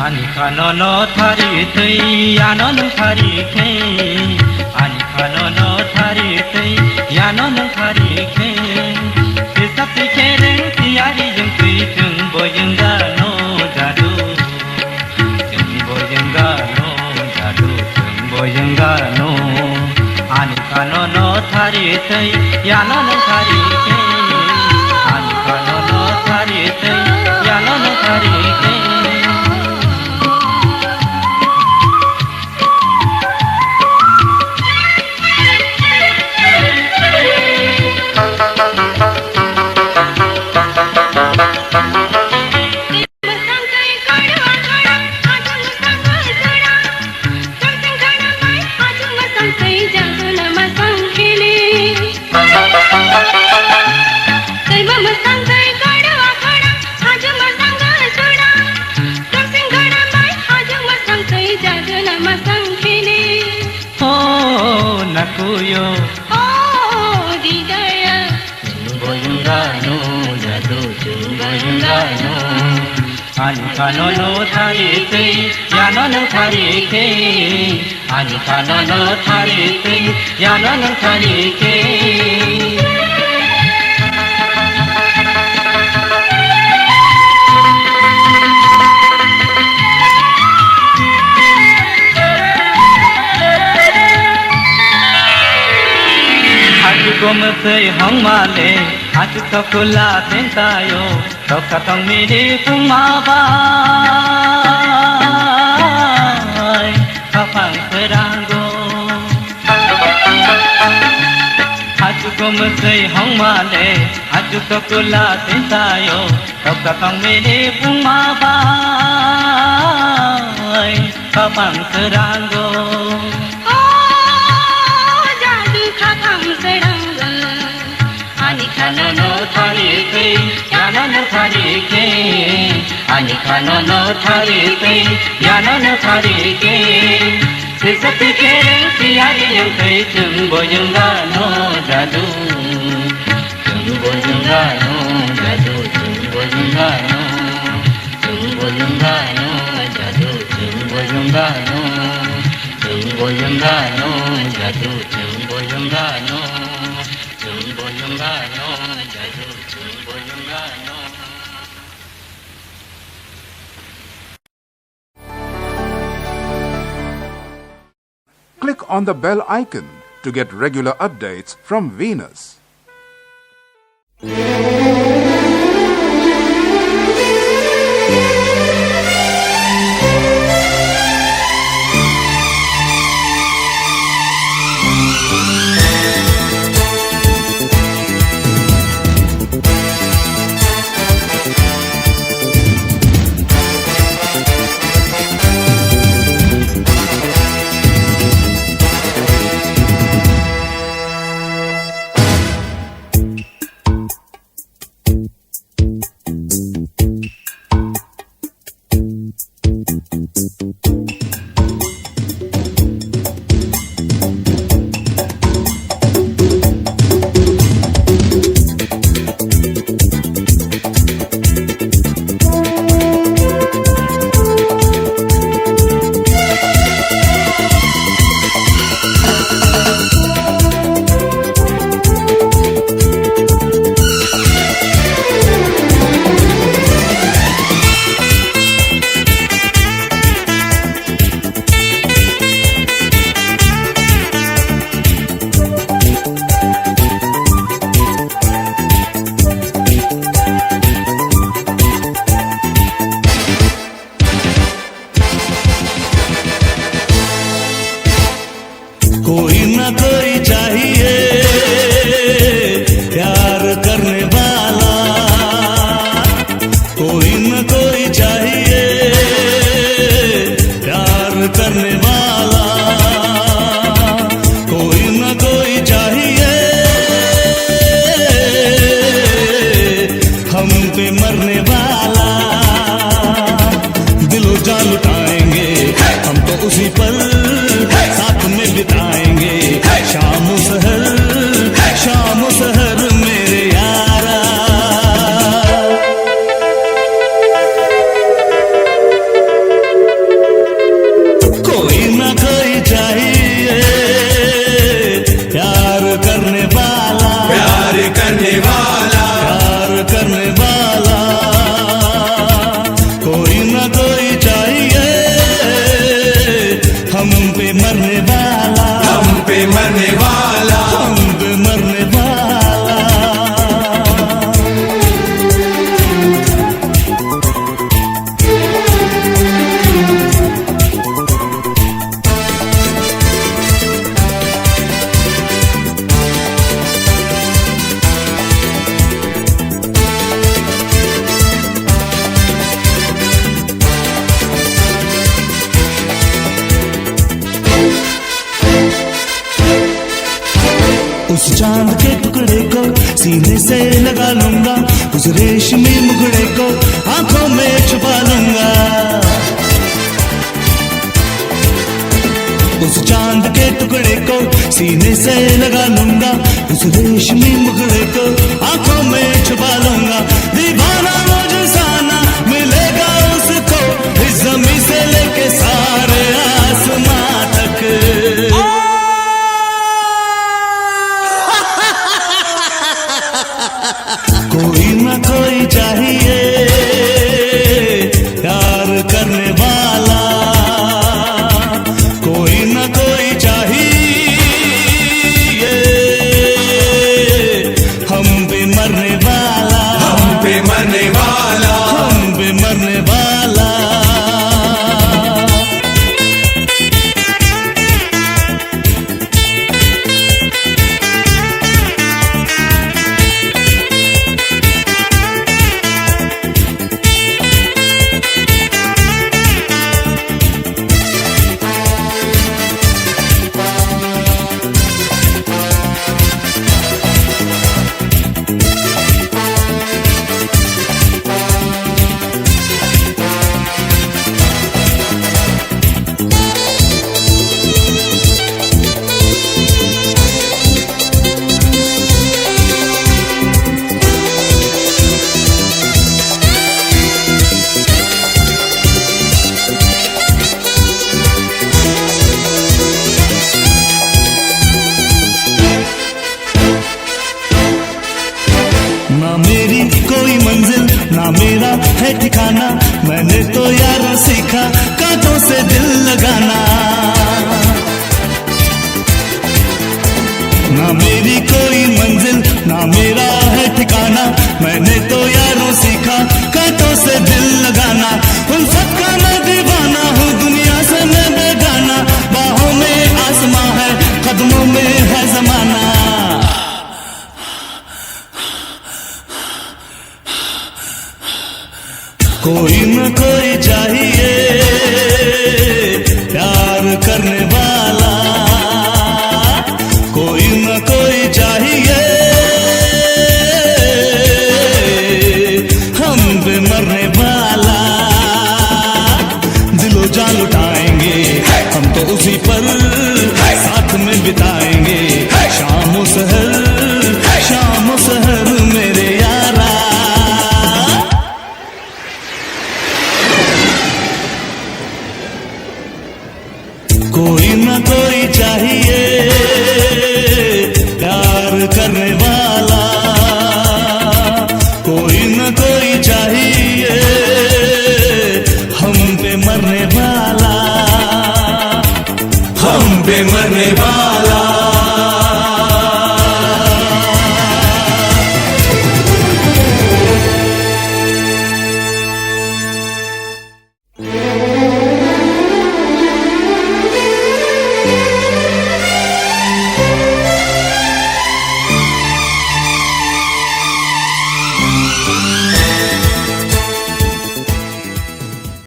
Anikanono tharitei yanon tharike Anikanono tharitei yanon tharike Tisapti kereng tiari jeng tui jeng boyengga no jadu Jeng boyengga no jadu jeng boyengga no Anikanono tharitei yanon tharike Anikanono tharitei yanon tharike Nakuyo oh didaya boyungano jadu boyungano Anikanono tharitei yanon tharike Anikanono tharitei yanon tharike Gomsei hong male aju tokula tentayo tokatong miri pumabai kapang seranggo aju gomsei hong male aju tokula tentayo tokatong miri pumabai kapang seranggo Anikanono tharitei yanon tharike Anikanono tharitei yanon tharike Tisapti kereng tiari yang tei jeng boyengga no jadu Jeng boyengga no jadu jeng boyengga no Jeng boyengga no jadu jeng boyengga no Jeng boyengga no jadu jeng boyengga no Click on the bell icon to get regular updates from Venus. सीने से लगा लूंगा, उस रेशमी मुखड़े को आंखों में छुपा लूंगा। उस चांद के टुकड़े को सीने से लगा लूंगा, उस रेशमी मुखड़े को आंखों में छुपा लूंगा। दीवाना मुझसाना मिलेगा उसको, इस ज़मीं से लेके सारे आसमां तक। कोई ना कोई चाहिए प्यार करने वाला, कोई ना कोई चाहिए हम पे मरने वाला, हम पे मरने वाला, हम पे मरने वाला। ना मेरी कोई मंजिल, ना मेरा है ठिकाना, मैंने तो यारों सीखा कांटों से दिल लगाना। ना मेरी कोई मंजिल, ना मेरा है ठिकाना, मैंने तो यारों सीखा कांटों से दिल लगाना। उल्फत का मैं दीवाना हूँ, दुनिया से मैं बेगाना, बाहों में आसमां है, कदमों में है जमाना। कोई न कोई चाहिए प्यार करने वाला, कोई न कोई चाहिए हम पे मरने वाला। दिलो जान लुटाएंगे हम तो उसी पर, साथ में बिताएंगे शाम सहर, शाम सहर मेरे यारा। कोई ना कोई चाहिए प्यार करने वाला, कोई ना कोई चाहिए हम पे मरने वाला, हम पे मरने वाला।